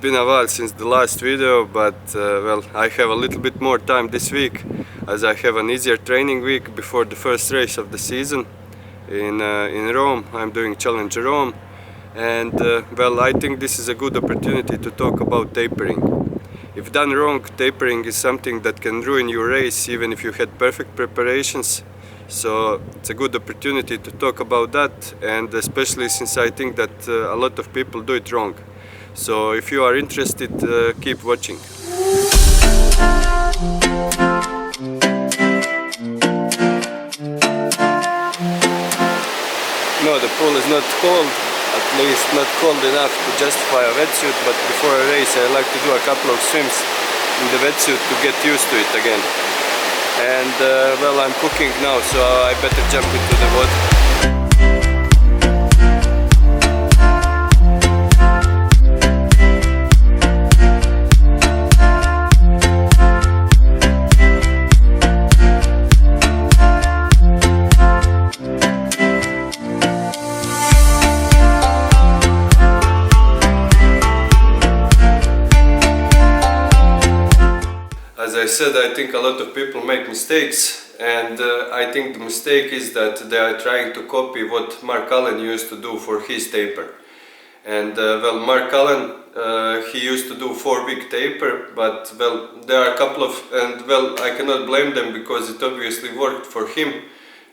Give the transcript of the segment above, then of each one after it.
been a while since the last video, but well, I have a little bit more time this week as I have an easier training week before the first race of the season in Rome. I'm doing Challenge Rome, and well, I think this is a good opportunity to talk about tapering. If done wrong, tapering is something that can ruin your race even if you had perfect preparations. So it's a good opportunity to talk about that, and especially since I think that a lot of people do it wrong. So if you are interested, keep watching. No, the pool is not cold, at least not cold enough to justify a wetsuit, but before a race I like to do a couple of swims in the wetsuit to get used to it again. And well, I'm cooking now, so I better jump into the water. As I said, I think a lot of people make mistakes, and I think the mistake is that they are trying to copy what Mark Allen used to do for his taper. And well, Mark Allen, he used to do 4-week taper, but well, there are a couple of, and well, I cannot blame them because it obviously worked for him.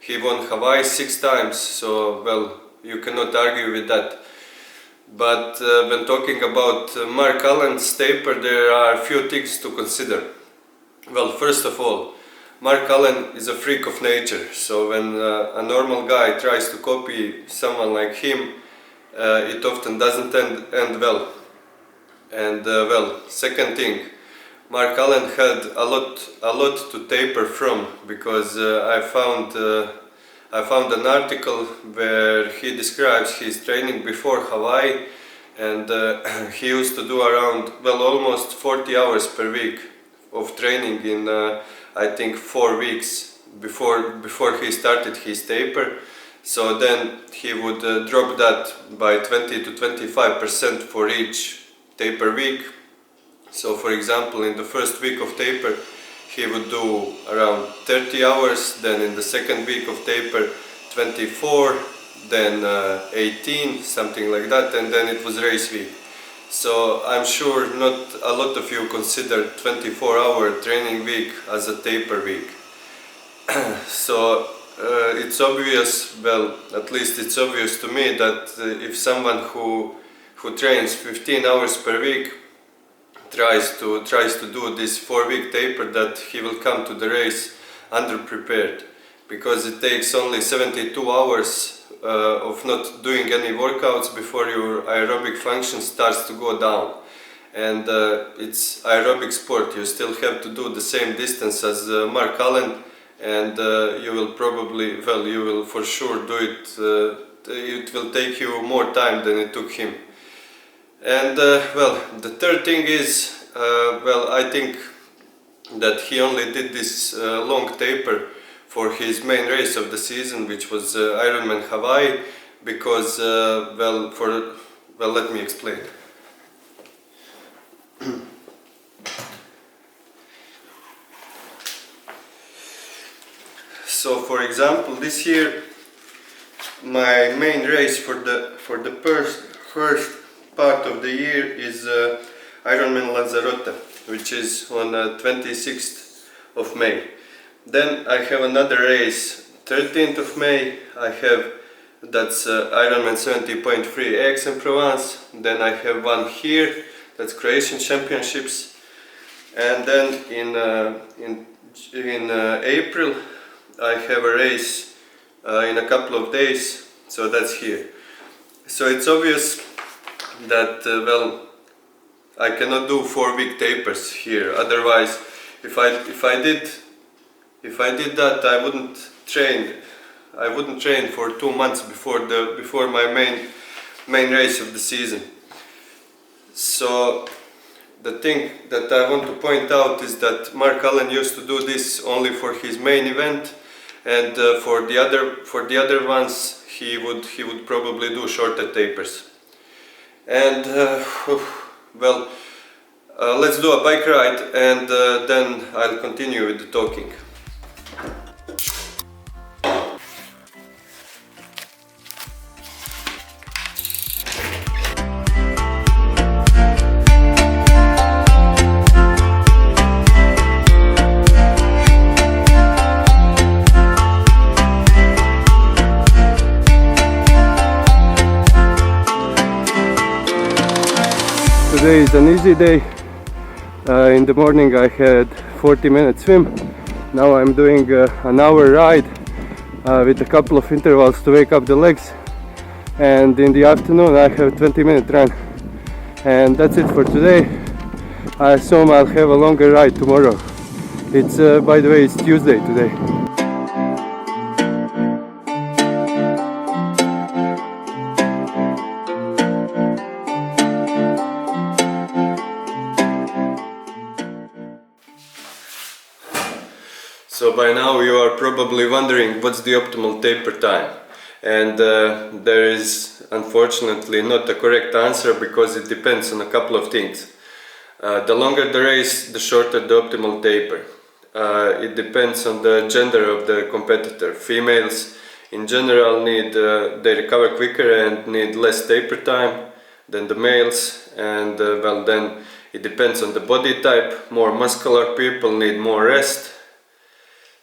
He won Hawaii 6 times, so well, you cannot argue with that. But when talking about Mark Allen's taper, there are a few things to consider. Well, first of all, Mark Allen is a freak of nature, so when a normal guy tries to copy someone like him, it often doesn't end well. And well, second thing, Mark Allen had a lot to taper from, because I found an article where he describes his training before Hawaii, and he used to do around, well, almost 40 hours per week of training in I think 4 weeks before he started his taper. So then he would drop that by 20 to 25% for each taper week. So for example, in the first week of taper he would do around 30 hours, then in the second week of taper 24, then 18, something like that, and then it was race week. So I'm sure not a lot of you consider 24-hour training week as a taper week. So it's obvious, well, at least it's obvious to me, that if someone who trains 15 hours per week tries to do this 4-week taper, that he will come to the race underprepared, because it takes only 72 hours of not doing any workouts before your aerobic function starts to go down. And it's aerobic sport, you still have to do the same distance as Mark Allen, and you will probably, well, you will for sure do it, it will take you more time than it took him. And well, the third thing is, well, I think that he only did this long taper for his main race of the season, which was Ironman Hawaii, because well, let me explain. So for example, this year my main race for the first part of the year is Ironman Lanzarote, which is on 26th of May. Then I have another race 13th of May. I have, that's Ironman 70.3 Aix-en-Provence. Then I have one here, that's Croatian Championships. And then in April I have a race in a couple of days, so that's here. So it's obvious that well, I cannot do 4-week tapers here. Otherwise, if I did that, I wouldn't train for 2 months before my main race of the season. So the thing that I want to point out is that Mark Allen used to do this only for his main event, and for the other ones he would probably do shorter tapers. And well, Let's do a bike ride and then I'll continue with the talking. Today is an easy day. In the morning I had 40-minute swim. Now I'm doing an hour ride with a couple of intervals to wake up the legs. And in the afternoon I have a 20-minute run. And that's it for today. I assume I'll have a longer ride tomorrow. It's by the way, it's Tuesday today. So by now you are probably wondering what's the optimal taper time, and there is unfortunately not a correct answer because it depends on a couple of things. The longer the race, the shorter the optimal taper. It depends on the gender of the competitor. Females in general they recover quicker and need less taper time than the males, and well, then it depends on the body type. More muscular people need more rest.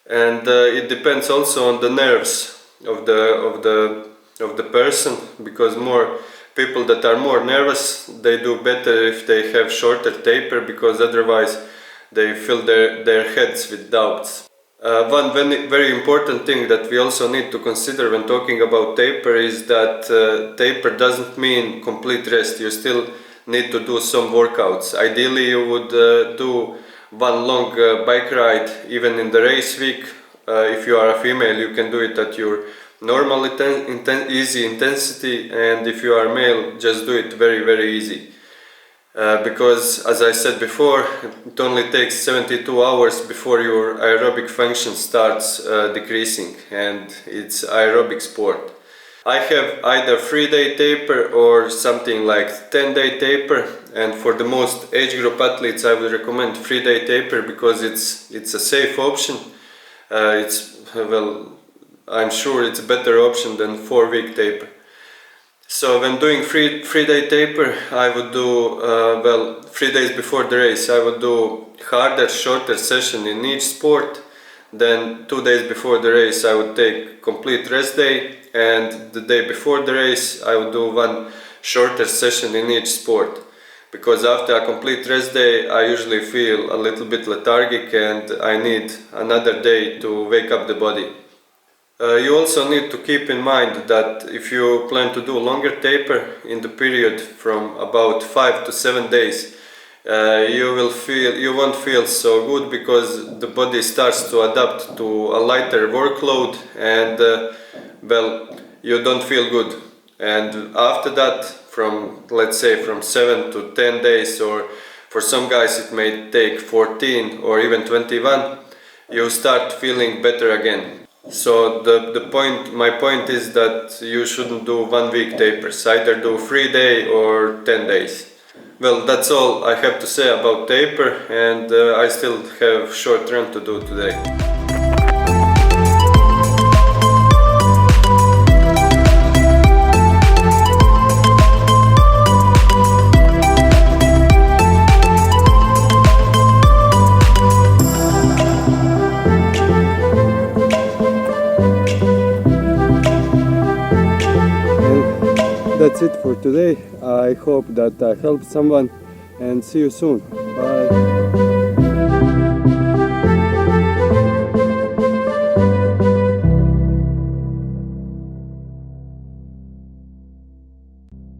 And it depends also on the nerves of the person, because more people that are more nervous, they do better if they have shorter taper, because otherwise they fill their heads with doubts. One very important thing that we also need to consider when talking about taper is that taper doesn't mean complete rest. You still need to do some workouts. Ideally you would do one long bike ride even in the race week. If you are a female, you can do it at your normal easy intensity, and if you are male, just do it very easy. Because as I said before, it only takes 72 hours before your aerobic function starts decreasing, and it's aerobic sport. I have either 3-day taper or something like 10-day taper, and for the most age group athletes I would recommend 3-day taper because it's a safe option. Well, I'm sure it's a better option than 4-week taper. So when doing 3-day taper, I would do, well, 3 days before the race I would do harder, shorter session in each sport. Then 2 days before the race I would take complete rest day, and the day before the race I would do one shorter session in each sport. Because after a complete rest day I usually feel a little bit lethargic and I need another day to wake up the body. You also need to keep in mind that if you plan to do longer taper in the period from about 5 to 7 days, you won't feel so good, because the body starts to adapt to a lighter workload, and well, you don't feel good. And after that, from let's say from 7 to 10 days, or for some guys it may take 14 or even 21, you start feeling better again. So my point is that you shouldn't do 1-week tapers, either do 3-day or 10 days. Well, that's all I have to say about taper, and I still have short run to do today. That's it for today. I hope that I helped someone, and see you soon. Bye.